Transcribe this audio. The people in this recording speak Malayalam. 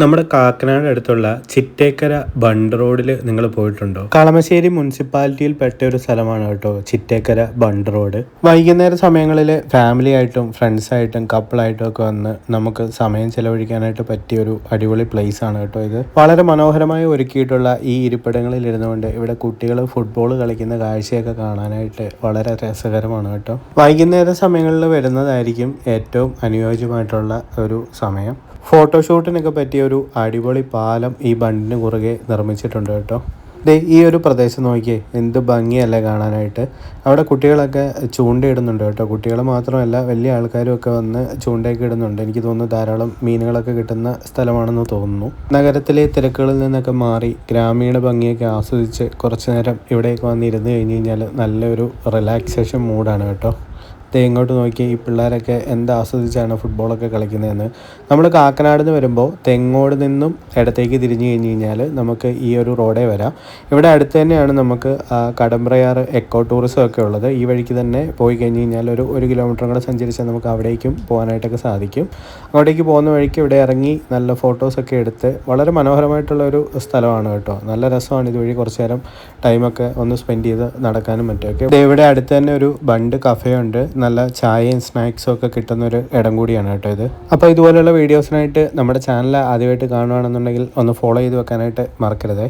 നമ്മുടെ കാക്കനാട് അടുത്തുള്ള ചിറ്റേക്കര ബണ്ട് റോഡിൽ നിങ്ങൾ പോയിട്ടുണ്ടോ? കളമശ്ശേരി മുനിസിപ്പാലിറ്റിയിൽ പെട്ട ഒരു സ്ഥലമാണ് കേട്ടോ ചിറ്റേക്കര ബണ്ട് റോഡ്. വൈകുന്നേര സമയങ്ങളിൽ ഫാമിലി ആയിട്ടും ഫ്രണ്ട്സ് ആയിട്ടും കപ്പിളായിട്ടും ഒക്കെ വന്ന് നമുക്ക് സമയം ചെലവഴിക്കാനായിട്ട് പറ്റിയ ഒരു അടിപൊളി പ്ലേസ് ആണ് കേട്ടോ ഇത്. വളരെ മനോഹരമായി ഒരുക്കിയിട്ടുള്ള ഈ ഇരിപ്പിടങ്ങളിൽ ഇരുന്നുകൊണ്ട് ഇവിടെ കുട്ടികൾ ഫുട്ബോൾ കളിക്കുന്ന കാഴ്ചയൊക്കെ കാണാനായിട്ട് വളരെ രസകരമാണ് കേട്ടോ. വൈകുന്നേര സമയങ്ങളിൽ വരുന്നതായിരിക്കും ഏറ്റവും അനുയോജ്യമായിട്ടുള്ള ഒരു സമയം. ഫോട്ടോഷൂട്ടിനൊക്കെ പറ്റിയ ഒരു അടിപൊളി പാലം ഈ ബണ്ടിന് കുറുകെ നിർമ്മിച്ചിട്ടുണ്ട് കേട്ടോ. ഈ ഒരു പ്രദേശം നോക്കിയേ, എന്ത് ഭംഗിയല്ലേ കാണാനായിട്ട്. അവിടെ കുട്ടികളൊക്കെ ചൂണ്ടയിടുന്നുണ്ട് കേട്ടോ. കുട്ടികൾ മാത്രമല്ല വലിയ ആൾക്കാരും ഒക്കെ വന്ന് ചൂണ്ടയൊക്കെ ഇടുന്നുണ്ട്. എനിക്ക് തോന്നുന്നു ധാരാളം മീനുകളൊക്കെ കിട്ടുന്ന സ്ഥലമാണെന്ന് തോന്നുന്നു. നഗരത്തിലെ തിരക്കുകളിൽ നിന്നൊക്കെ മാറി ഗ്രാമീണ ഭംഗിയൊക്കെ ആസ്വദിച്ച് കുറച്ച് നേരം ഇവിടെയൊക്കെ വന്നിരുന്ന് കഴിഞ്ഞ് കഴിഞ്ഞാൽ നല്ലൊരു റിലാക്സേഷൻ മൂഡാണ് കേട്ടോ. ഇങ്ങോട്ട് നോക്കി ഈ പിള്ളേരൊക്കെ എന്ത് ആസ്വദിച്ചാണ് ഫുട്ബോളൊക്കെ കളിക്കുന്നതെന്ന്. നമ്മൾ കാക്കനാട് നിന്ന് വരുമ്പോൾ തെങ്ങോട് നിന്നും ഇടത്തേക്ക് തിരിഞ്ഞു കഴിഞ്ഞ് കഴിഞ്ഞാൽ നമുക്ക് ഈ ഒരു റോഡേ വരാം. ഇവിടെ അടുത്ത് തന്നെയാണ് നമുക്ക് കടമ്പ്രയാർ എക്കോ ടൂറിസം ഒക്കെ ഉള്ളത്. ഈ വഴിക്ക് തന്നെ പോയി കഴിഞ്ഞ് കഴിഞ്ഞാൽ ഒരു കിലോമീറ്റർ കൂടെ സഞ്ചരിച്ചാൽ നമുക്ക് അവിടേക്കും പോകാനായിട്ടൊക്കെ സാധിക്കും. അങ്ങോട്ടേക്ക് പോകുന്ന വഴിക്ക് ഇവിടെ ഇറങ്ങി നല്ല ഫോട്ടോസൊക്കെ എടുത്ത് വളരെ മനോഹരമായിട്ടുള്ളൊരു സ്ഥലമാണ് കേട്ടോ. നല്ല രസമാണ് ഇതുവഴി കുറച്ച് നേരം ടൈമൊക്കെ ഒന്ന് സ്പെൻഡ് ചെയ്ത് നടക്കാനും മറ്റുമൊക്കെ. ഇവിടെ അടുത്ത് തന്നെ ഒരു ബണ്ട് കഫേ ഉണ്ട്. നല്ല ചായയും സ്നാക്സും ഒക്കെ കിട്ടുന്ന ഒരു ഇടം കൂടിയാണ് കേട്ടോ ഇത്. അപ്പോൾ ഇതുപോലെയുള്ള വീഡിയോസിനായിട്ട് നമ്മുടെ ചാനൽ ആദ്യമായിട്ട് കാണുകയാണെന്നുണ്ടെങ്കിൽ ഒന്ന് ഫോളോ ചെയ്ത് വെക്കാനായിട്ട് മറക്കരുതേ.